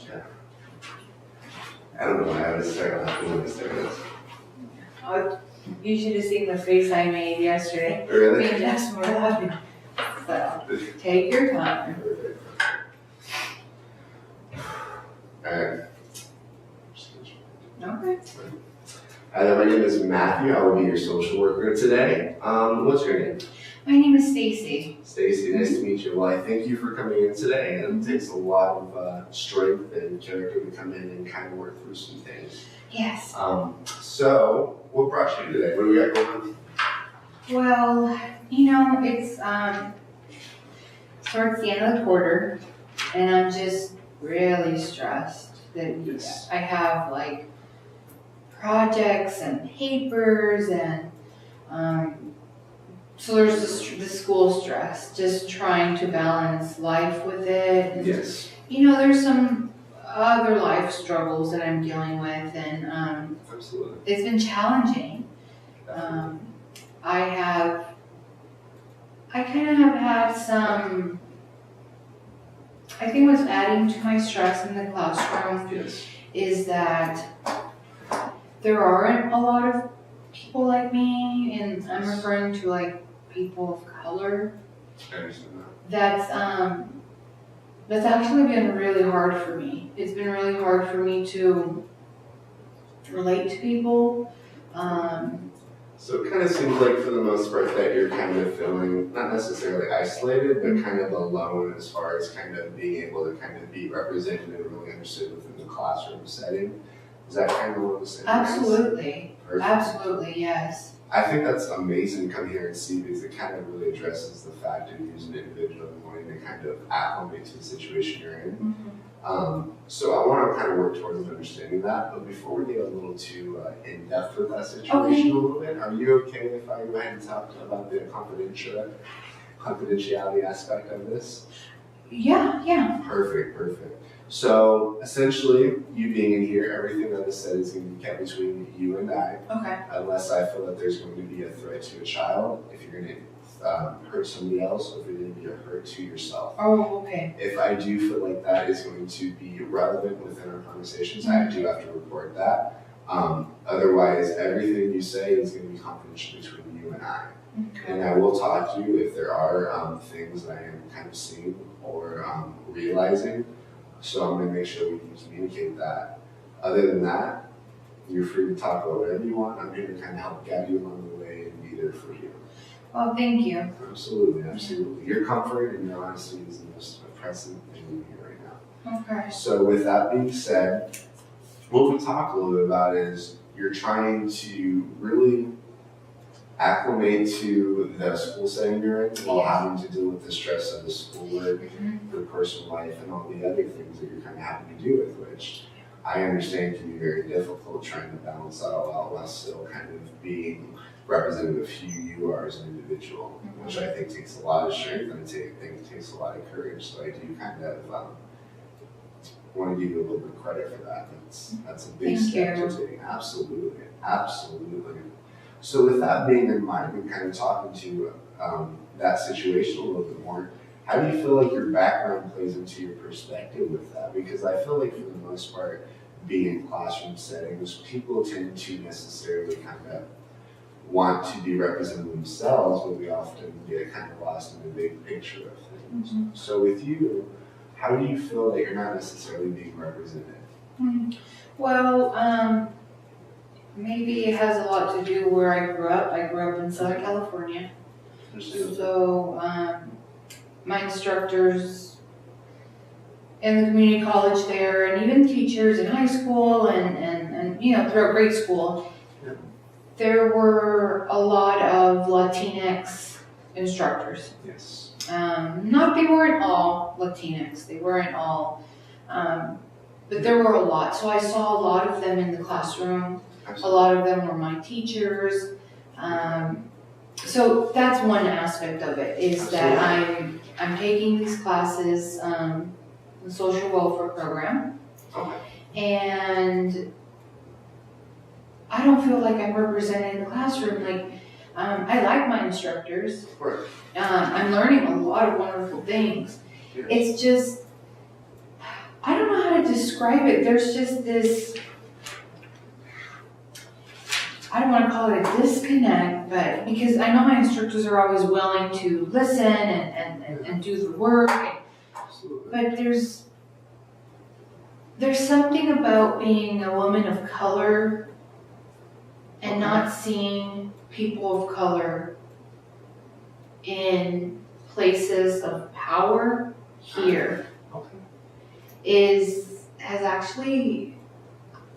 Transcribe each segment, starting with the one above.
Yeah. I don't know why I was starting laughing when I started. Oh, you should have seen the face I made yesterday. Really? Me and Jess were laughing. So, take your time. Perfect. Alright. Okay. My name is Matthew. I will be your social worker today. What's your name? My name is Stacy. Stacy, nice to meet you. Well, I thank you for coming in today. And it takes a lot of strength and character to come in and kind of work through some things. Yes. So, what brought you today? What do we got going on? Well, you know, it's towards the end of the quarter, and I'm just really stressed that Yes. I have like projects and papers and so there's the school stress, just trying to balance life with it. And, Yes. you know, there's some other life struggles that I'm dealing with, and Absolutely. it's been challenging. Definitely. I kind of have had some, I think what's adding to my stress in the classroom Yes. is that there aren't a lot of people like me, and I'm referring to like people of color. I understand that. That's actually been really hard for me. It's been really hard for me to relate to people. So it kind of seems like for the most part that you're kind of feeling not necessarily isolated, but kind of alone as far as kind of being able to kind of be represented and really understood within the classroom setting. Is that kind of what the same? Absolutely. Perfect. Absolutely, yes. I think that's amazing to come here and see because it kind of really addresses the fact of you as an individual and wanting to kind of acclimate to the situation you're in. Mm-hmm. So I want to kind of work towards understanding that, but before we get a little too in-depth with that situation a little bit, are you okay if I go ahead and talk about the confidentiality aspect of this? Yeah. Perfect. So essentially, you being in here, everything that is said is going to be kept between you and I, Okay. unless I feel that there's going to be a threat to a child, if you're going to hurt somebody else, or if you're going to be a hurt to yourself. Oh, okay. If I do feel like that is going to be relevant within our conversations, I do have to report that. Otherwise, everything you say is going to be confidential between you and I. Okay. And I will talk to you if there are things that I am kind of seeing or realizing. So I'm going to make sure we can communicate that. Other than that, you're free to talk about whatever you want. I'm here to kind of help guide you along the way and be there for you. Well, thank you. Absolutely. Your comfort and your honesty is the most present thing in here right now. Okay. So with that being said, what we talk a little bit about is you're trying to really acclimate to the school setting you're in while having to deal with the stress of the schoolwork, the personal life, and all the other things that you're kind of having to do with, which I understand can be very difficult trying to balance that all out while still kind of being representative of who you are as an individual, which I think takes a lot of strength and I think it takes a lot of courage. So I do kind of want to give you a little bit of credit for that. That's a big step to take. Absolutely. So with that being in mind and kind of talking to that situation a little bit more, how do you feel like your background plays into your perspective with that? Because I feel like for the most part, being in classroom settings, people tend to necessarily kind of want to be represented themselves, but we often get kind of lost in the big picture of things. So with you, how do you feel that you're not necessarily being represented? Well, maybe it has a lot to do where I grew up. I grew up in Southern California. So my instructors in the community college there, and even teachers in high school and you know, throughout grade school, there were a lot of Latinx instructors. Yes. They weren't all Latinx. They weren't all, but there were a lot. So I saw a lot of them in the classroom. Absolutely. A lot of them were my teachers. So that's one aspect of it, is that I'm taking these classes, the social welfare program. Okay. And I don't feel like I'm represented in the classroom. I like my instructors. Of course. I'm learning a lot of wonderful things. Yeah. It's just, I don't know how to describe it. There's just this, I don't want to call it a disconnect, but because I know my instructors are always willing to listen and do the work. Absolutely. But there's something about being a woman of color and not seeing people of color in places of power here Okay. has actually,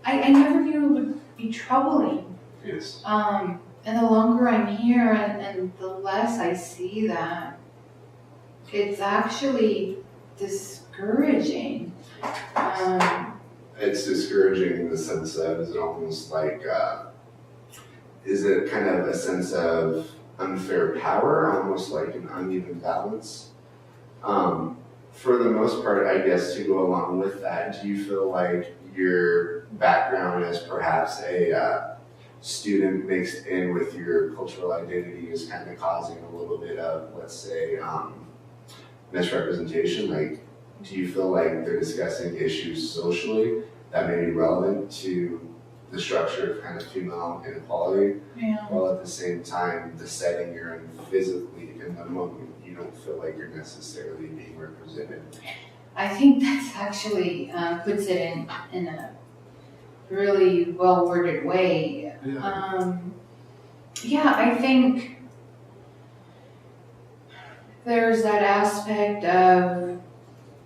I never knew it would be troubling. Yes. And the longer I'm here and the less I see that, it's actually discouraging. It's discouraging in the sense of, is it almost like, is it kind of a sense of unfair power, almost like an uneven balance? For the most part, I guess, to go along with that, do you feel like your background as perhaps a student mixed in with your cultural identity is kind of causing a little bit of, let's say, misrepresentation? Like, do you feel like they're discussing issues socially that may be relevant to the structure of kind of female inequality, Yeah. while at the same time, the setting you're in physically in the moment, you don't feel like you're necessarily being represented? I think that's actually puts it in a really well worded way. Yeah, I think there's that aspect of,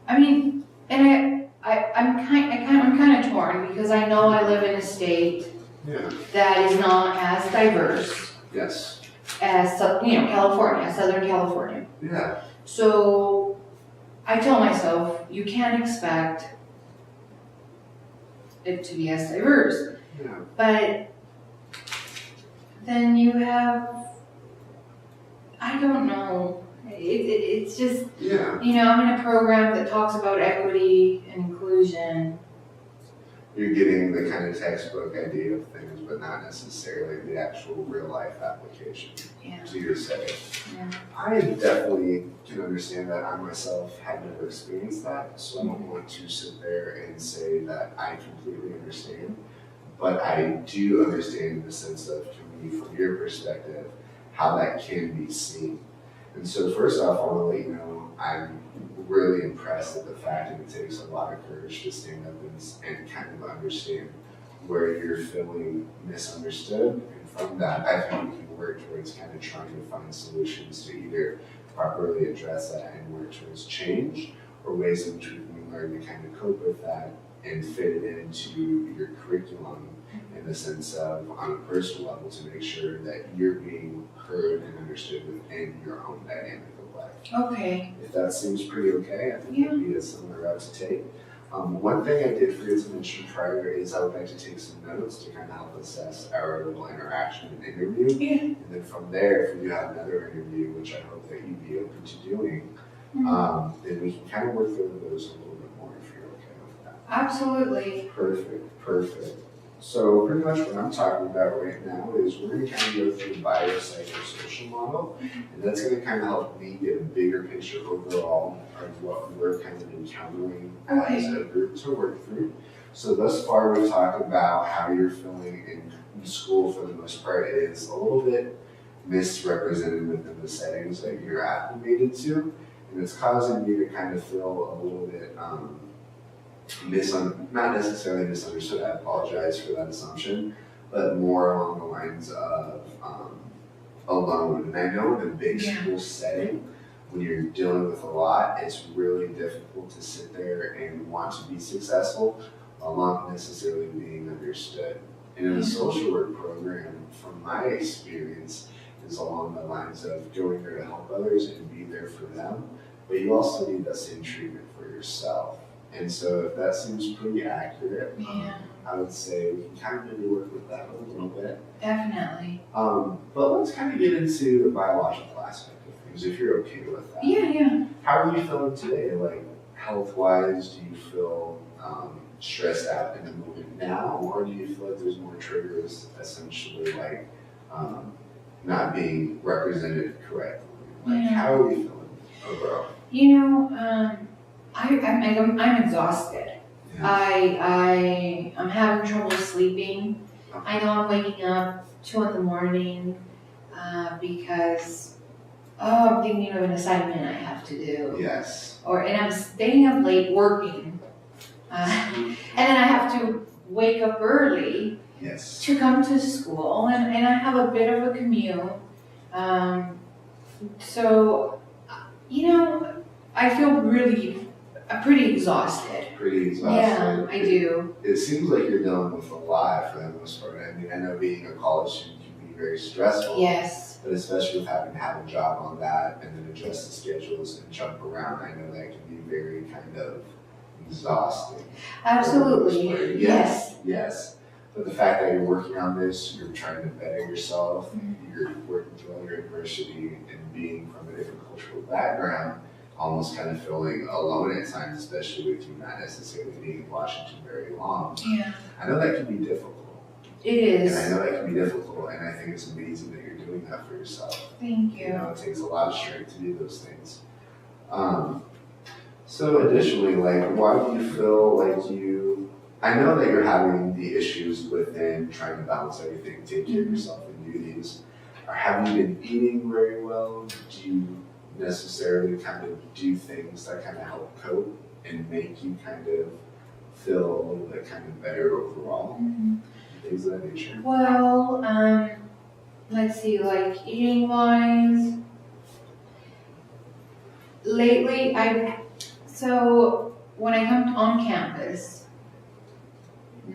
I mean, and I'm kind of torn because I know I live in a state that is not as diverse Yes. as California, Southern California. Yeah. So I tell myself, you can't expect it to be as diverse. Yeah. But then you have, I don't know, it's just, Yeah. I'm in a program that talks about equity and inclusion. You're getting the kind of textbook idea of things, but not necessarily the actual real life application to your setting. Yeah. I definitely can understand that. I myself have never experienced that, so I don't want to sit there and say that I completely understand. But I do understand in the sense of, from your perspective, how that can be seen. And so first off, I want to let you know I'm really impressed at the fact that it takes a lot of courage to stand up and kind of understand where you're feeling misunderstood. And from that, I think we can work towards kind of trying to find solutions to either properly address that and work towards change, or ways in which we can learn to kind of cope with that and fit it into your curriculum in the sense of, on a personal level, to make sure that you're being heard and understood within your own dynamic of life. Okay. If that seems pretty okay, I think it'd be a similar route to take. One thing I did forget to mention prior is I would like to take some notes to kind of help assess our little interaction and interview. Yeah. And then from there, if we do have another interview, which I hope that you'd be open to doing, then we can kind of work through those a little bit more if you're okay with that. Absolutely. Perfect. So pretty much what I'm talking about right now is we're going to kind of go through the biopsychosocial model, and that's going to kind of help me get a bigger picture overall of what we're kind of encountering as a group to work through. So thus far we've talked about how you're feeling in school for the most part is a little bit misrepresented within the settings that you're acclimated to, and it's causing you to kind of feel a little bit not necessarily misunderstood, I apologize for that assumption, but more along the lines of alone. And I know in a big school setting, when you're dealing with a lot, it's really difficult to sit there and want to be successful while not necessarily being understood. And in a social work program, from my experience, is along the lines of going there to help others and be there for them, but you also need that same treatment for yourself. And so if that seems pretty accurate, I would say we can kind of maybe work with that a little bit. Definitely. But let's kind of get into the biological aspect of things, if you're okay with that. Yeah. How are you feeling today? Like, health-wise, do you feel stressed out in the moment now, or do you feel like there's more triggers, essentially, like not being represented correctly? Like, Yeah. how are we feeling overall? You know, I'm exhausted. Yeah. I'm having trouble sleeping. I know I'm waking up 2 in the morning because I'm thinking of an assignment I have to do, Yes. and I'm staying up late working, and then I have to wake up early Yes. to come to school, and I have a bit of a commute. So, you know, I feel pretty exhausted. Pretty exhausted. Yeah, I do. It seems like you're dealing with a lot for the most part. I mean, I know being a college student can be very stressful. Yes. But especially with having to have a job on that and then adjust the schedules and jump around, I know that can be very kind of exhausting. Absolutely. Yes. Yes. But the fact that you're working on this, you're trying to better yourself, Mhm. you're working through your adversity and being from a different cultural background, almost kind of feeling alone at times, especially with you not necessarily being in Washington very long. Yeah. I know that can be difficult. It is. And I know that can be difficult, and I think it's amazing that you're doing that for yourself. Thank You you. know, it takes a lot of strength to do those things. So additionally, like, why do you feel like I know that you're having the issues within trying to balance everything, take care of yourself and do these. Or have you been eating very well? Do you necessarily kind of do things that kind of help cope and make you kind of feel a little bit kind of better overall? Mhm. Things of that nature. Well, let's see, like eating wise, lately so when I come on campus,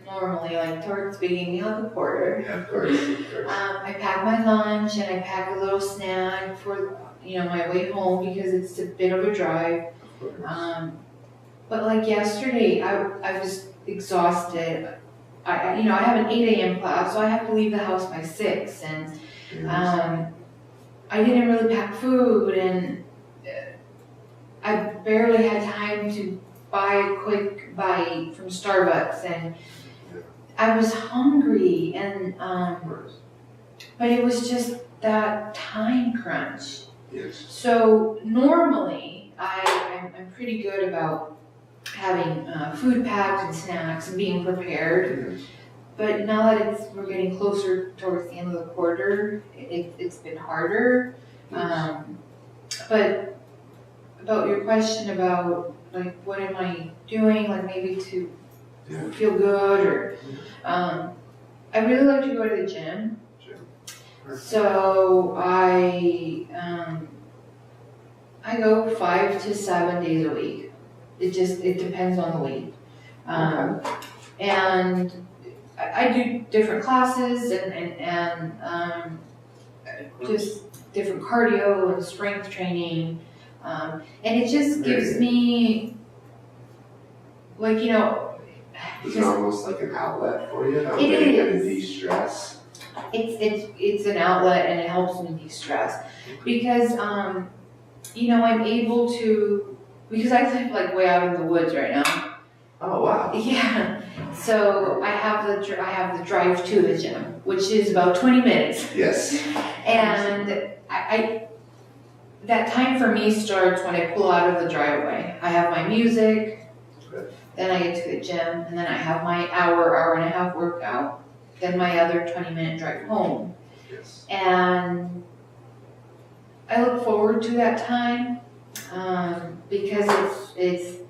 normally like towards the beginning of the quarter, Yeah, of course, of course. I pack my lunch and I pack a little snack for, my way home because it's a bit of a drive. Of course. But like yesterday, I was exhausted. I have an 8 a.m. class, so I have to leave the house by 6, and Yes. I didn't really pack food, and I barely had time to buy a quick bite from Starbucks, and I was hungry, and Of course. but it was just that time crunch. Yes. So normally, I'm pretty good about having food packed and snacks and being prepared. Yes. But now that we're getting closer towards the end of the quarter, it's been harder. But about your question about like what am I doing, like maybe to Yeah. feel good, or I really like to go to the gym. Sure. So I go 5 to 7 days a week. It depends on the week. And I do different classes and just different cardio and strength training. And it just gives me, like, Is it almost like an outlet for you? It is. Kind of de-stress? it's an outlet, and it helps me de-stress because I'm able to, because I live like way out in the woods right now. Oh, wow. Yeah, so I have the drive to the gym, which is about 20 minutes, Yes. and I that time for me starts when I pull out of the driveway. I have my music, Good. then I get to the gym, and then I have my hour and a half workout, then my other 20-minute drive home. Yes. And I look forward to that time because it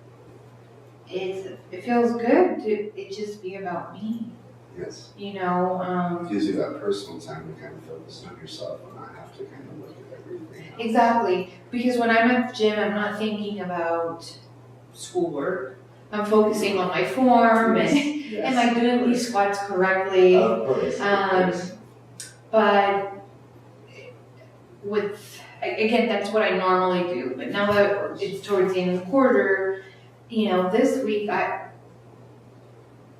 feels good to it just be about me. Yes. Exactly. Gives you that personal time to kind of focus on yourself and not have to kind of look at everything else. Because when I'm at the gym, I'm not thinking about schoolwork. I'm focusing on my form and Yes. am I doing these squats correctly? Of course. Of course. But again, that's what I normally do. But now that it's towards the end of the quarter, this week I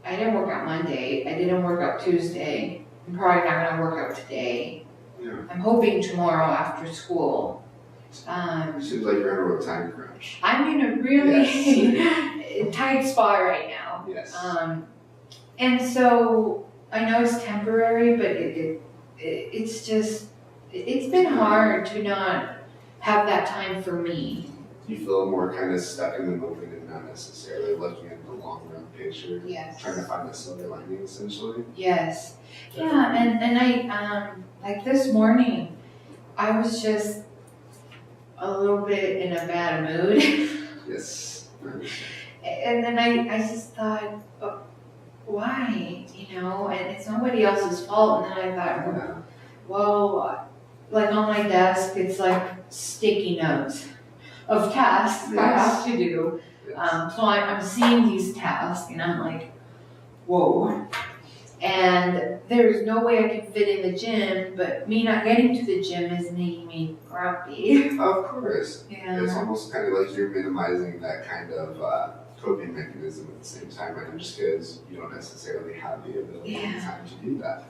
didn't work out Monday. I didn't work out Tuesday. I'm probably not going to work out today. Yeah. I'm hoping tomorrow after school. Seems like you're under a time crunch. I'm in a really tight spot right now. Yes. And so I know it's temporary, but it's it's been hard to not have that time for me. You feel more kind of stuck in the moment and not necessarily looking at the long run picture, Yes. trying to find the silver lining essentially. Yes. Yeah, and I, like this morning, I was just a little bit in a bad mood. Yes. And then I just thought, oh, why? You know, and it's nobody else's fault. And then I thought, Yeah. well, like on my desk, it's like sticky notes of tasks I have to do. Yes. So I'm seeing these tasks and I'm like, whoa. And there's no way I can fit in the gym, but me not getting to the gym is making me grumpy. Of course. Yeah. It's almost kind of like you're minimizing that kind of coping mechanism at the same time, right? Just because you don't necessarily have the ability and time to do that.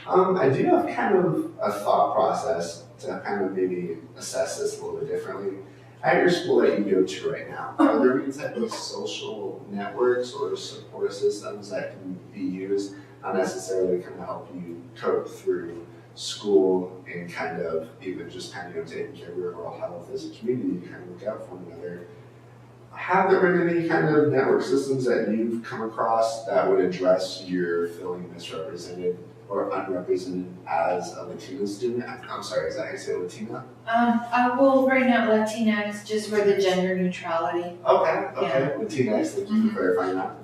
I do have kind of a thought process to kind of maybe assess this a little bit differently. At your school that you go to right now, are there any type of social networks or support systems that can be used, not necessarily kind of help you cope through school and kind of even just kind of taking care of your overall health as a community to kind of look out for one another? Have there been any kind of network systems that you've come across that would address your feeling misrepresented or unrepresented as a Latino student? I'm sorry, is that how you say Latina? I will right now Latinx just for the gender neutrality. Okay, Latinx, thank you for clarifying that.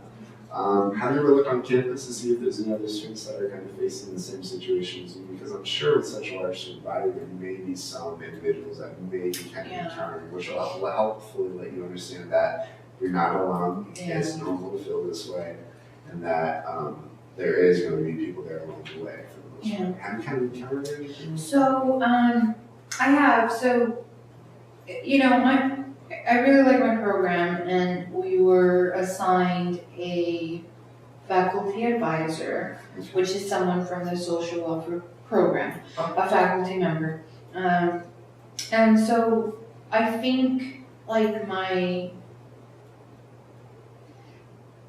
Have you ever looked on campus to see if there's any other students that are kind of facing the same situation as you? Because I'm sure with such a large student body, there may be some individuals that may be kind of encountering, which will hopefully let you understand that you're not alone. Yeah. It's normal to feel this way, and that there is going to be people there along the way for the most part. Have you kind of encountered anything? So, I have. So, you know, I really like my program, and we were assigned a faculty advisor, which is someone from the social welfare program, a faculty member. And so I think like my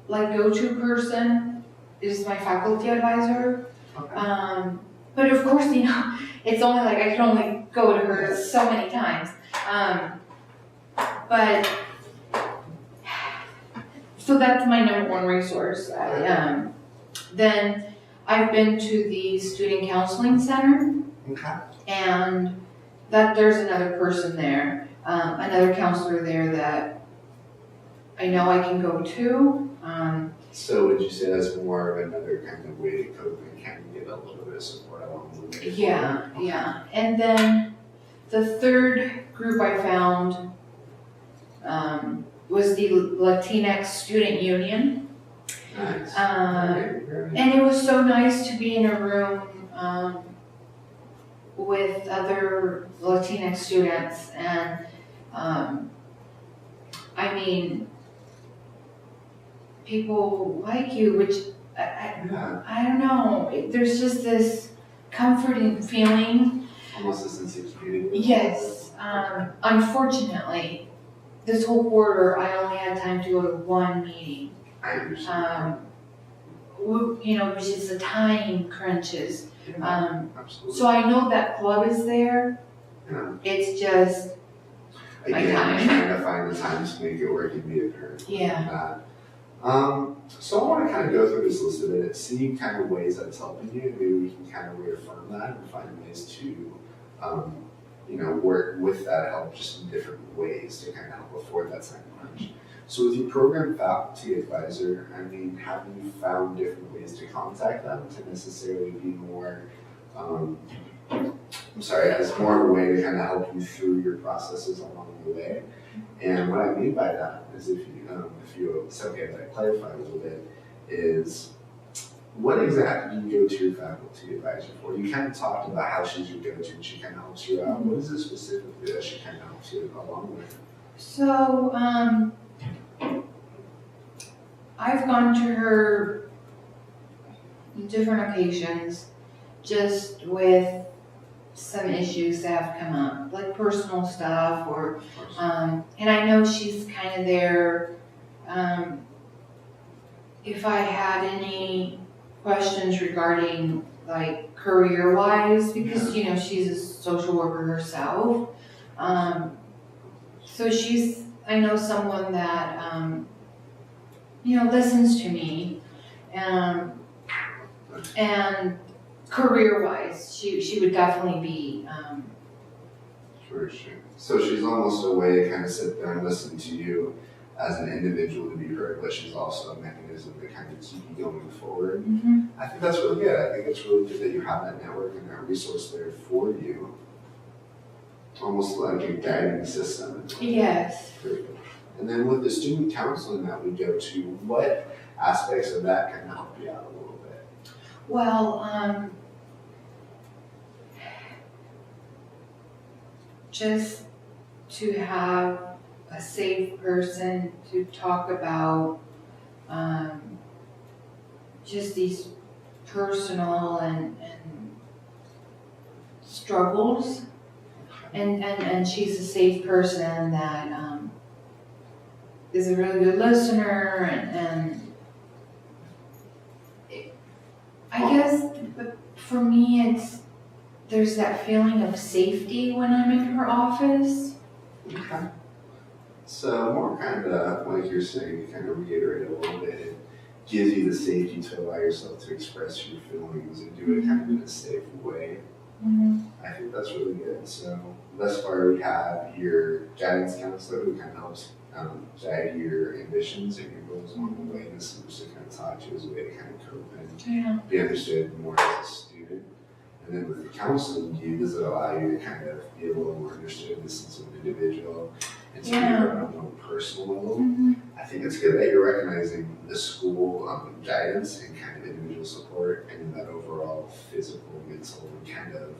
go-to person is my faculty advisor. Okay. But of course, you know, it's only like I can only go to her so many times. But so that's my number one resource. Then I've been to the student counseling center, Okay. and that there's another person there, another counselor there that I know I can go to. So would you say that's more of another kind of way to cope and kind of get a little bit of support along the way? Yeah. And then the third group I found was the Latinx Student Union. Nice. And it was so nice to be in a room with other Latinx students, and I mean, people like you, which I don't know, there's just this comforting feeling. Almost a sense of community. Yes. Unfortunately, this whole quarter, I only had time to go to one meeting. I understand. You know, which is the time crunches. Absolutely. So I know that club is there. Yeah. It's just my Again, time. trying to find the time to make it work and be a parent. Yeah. So I want to kind of go through this list a bit, see kind of ways that's helping you, and maybe we can kind of reaffirm that and find ways to, work with that help just in different ways to kind of help afford that time crunch. So with your program faculty advisor, I mean, have you found different ways to contact them to necessarily be more, as more of a way to kind of help you through your processes along the way? And what I mean by that is if it's okay that I clarify a little bit, is what exactly do you go to your faculty advisor for? You kind of talked about how she's your go-to and she kind of helps you out. What is it specifically that she kind of helps you along with? So, I've gone to her on different occasions just with some issues that have come up, like personal stuff or, and I know she's kind of there, if I had any questions regarding like career-wise, because, you know, she's a social worker herself. So I know someone that, you know, listens to me, and career-wise, she would definitely be, Sure. So she's almost a way to kind of sit there and listen to you as an individual to be heard, but she's also a mechanism to kind of keep you going forward. I think that's really good. I think it's really good that you have that network and that resource there for you. Almost like a guiding system. yes. And then with the student counseling that we go to, what aspects of that kind of help you out a little bit? Well, just to have a safe person to talk about just these personal and struggles, and she's a safe person that is a really good listener, and I guess for me there's that feeling of safety when I'm in her office. Okay. So more kind of like you're saying, to kind of reiterate a little bit, it gives you the safety to allow yourself to express your feelings and do it kind of in a safe way. I think that's really good. So thus far we have your guidance counselor who kind of helps guide your ambitions and your goals along the way, and this is just to kind of talk to you as a way to kind of cope and be understood more as a student. And then with the counseling, does it allow you to kind of be a little more understood in the sense of an individual and to be heard on a more personal level? I think it's good that you're recognizing the school guidance and kind of individual support and that overall physical, mental, and kind of,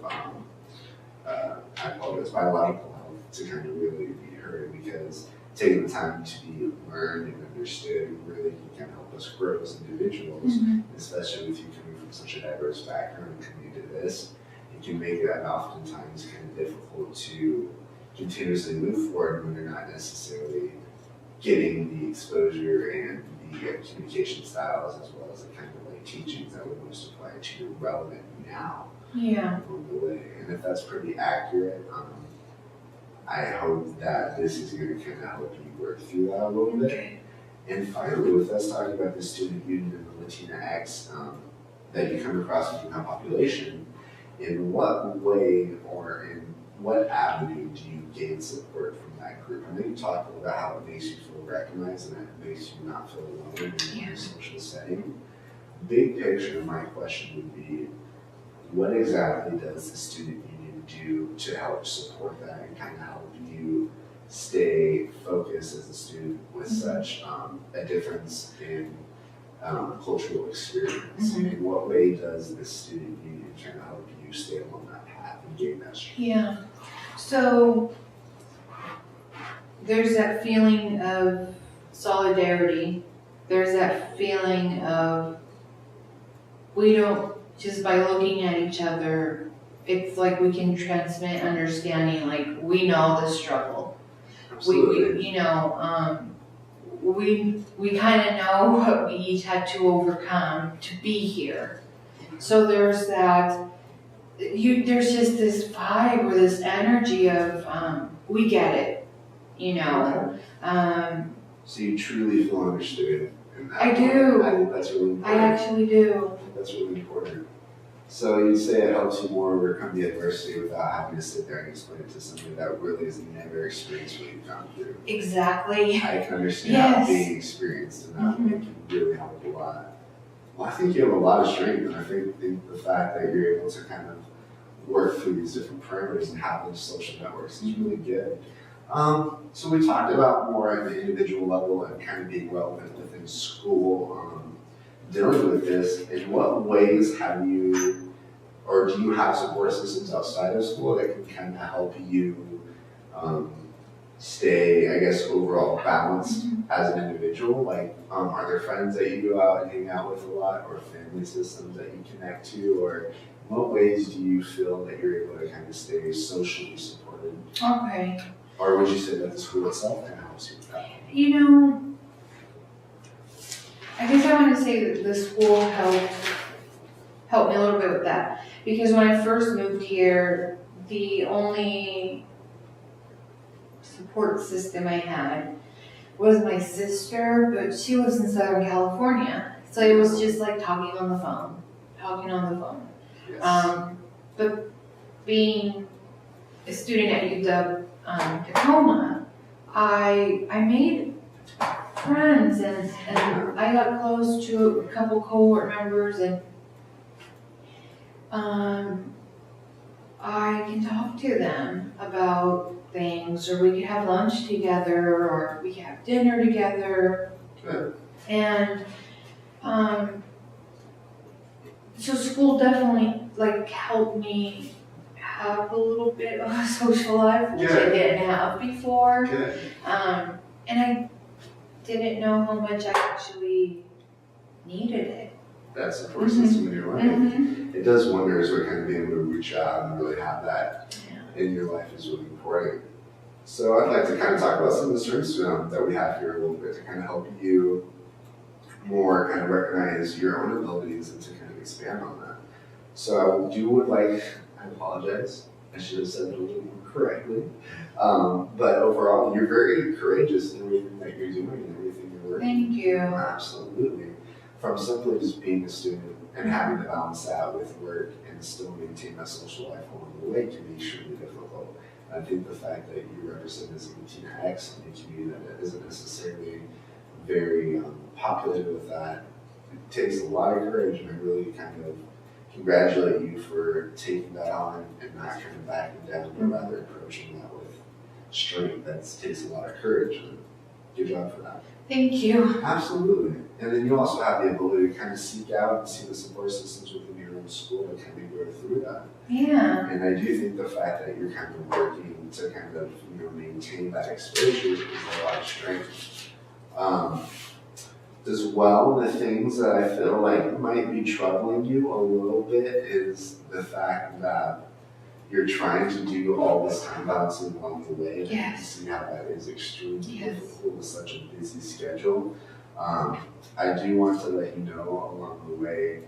I apologize, biological health to kind of really be heard, because taking the time to be learned and understood really can kind of help us grow as individuals, especially with you coming from such a diverse background and coming into this. It can make it oftentimes kind of difficult to continuously move forward when you're not necessarily getting the exposure and the communication styles as well as the kind of like teachings that would most apply to you relevant now along the way. And if that's pretty accurate, I hope that this is going to kind of help you work through that a little bit. And finally, with us talking about the student union and the Latinx that you come across within that population, in what way or in what avenue do you gain support from that group? I know you talked about how it makes you feel recognized and it makes you not feel alone in a social setting. Big picture, my question would be, what exactly does the student union do to help support that and kind of help you stay focused as a student with such a difference in cultural experience? In what way does the student union kind of help you stay along that path and gain that strength? So there's that feeling of solidarity. There's that feeling of we don't, just by looking at each other, it's like we can transmit understanding, like we know the struggle. Absolutely. We you know, we kind of know what we each had to overcome to be here. So there's that, there's just this vibe or this energy of, we get it, you know. So you truly feel understood in that I moment. do. I think that's really important. I actually do. I think that's really important. So you'd say it helps you more overcome the adversity without having to sit there and explain it to somebody that really has never experienced what you've gone through. Exactly. I can understand how being experienced in that way can really help a lot. Well, I think you have a lot of strength, and I think the fact that you're able to kind of work through these different parameters and have those social networks is really good. So we talked about more at the individual level and kind of being relevant within school, dealing with this. In what ways have you, or do you have support systems outside of school that can kind of help you stay, I guess, overall balanced as an individual? Like, are there friends that you go out and hang out with a lot, or family systems that you connect to, or in what ways do you feel that you're able to kind of stay socially supported? Okay. Or would you say that the school itself kind of helps you with that? You know, I guess I want to say that the school helped me a little bit with that, Because when I first moved here, the only support system I had was my sister, but she lives in Southern California. So it was just like talking on the phone. Yes. But being a student at UW Tacoma, I made friends and I got close to a couple cohort members and I can talk to them about things, or we could have lunch together, or we could have dinner together. Good. And so school definitely like helped me have a little bit of a social life, which I didn't have before. Good. And I didn't know how much I actually needed it. That support system in your life. Mm-hmm. It does wonders what kind of being able to reach out and really have that in your life is really important. So I'd like to kind of talk about some of the strengths that we have here a little bit to kind of help you more kind of recognize your own abilities and to kind of expand on that. So I apologize, I should have said it a little more correctly. But overall, you're very courageous in everything that you're doing and everything you're working. Thank you. Absolutely. From simply just being a student and having to balance that with work and still maintain that social life along the way can be extremely difficult. I think the fact that you represent as a Latinx in a community that isn't necessarily very populated with that, it takes a lot of courage, and I really kind of congratulate you for taking that on and not kind of backing down, but rather approaching that with strength. That takes a lot of courage, and good job for that. Thank you. Absolutely. And then you also have the ability to kind of seek out and see the support systems within your own school to kind of go through that. Yeah. And I do think the fact that you're kind of working to kind of, maintain that exposure is a lot of strength. As well, the things that I feel like might be troubling you a little bit is the fact that you're trying to do all this time balancing along the way. And Yes. I can see how that is extremely Yes. difficult with such a busy schedule. I do want to let you know along the way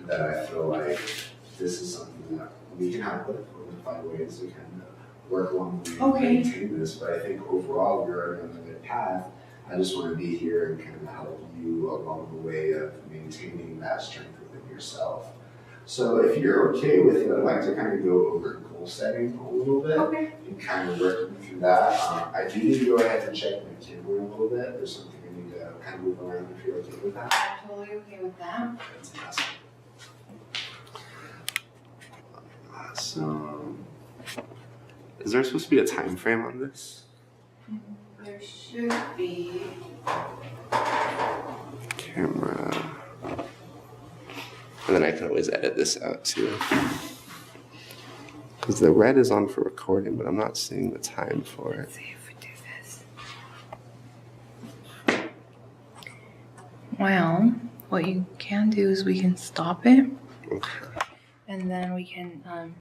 that I feel like this is something that we can help with. We're going to find ways to kind of work along the way and maintain this. But I think overall, we're already on the good path. I just want to be here and kind of help you along the way of maintaining that strength within yourself. So if you're okay with it, I'd like to kind of go over goal setting a little bit and kind of working through that. I do need to go ahead and check my camera a little bit. There's something I need to kind of move around if you're okay with that. I'm totally okay with that. Fantastic. So, is there supposed to be a time frame on this? There should be. Camera. And then I can always edit this out too. Because the red is on for recording, but I'm not seeing the time for it. Let's see if we do this. Well, what you can do is we can stop it. Okay. And then we can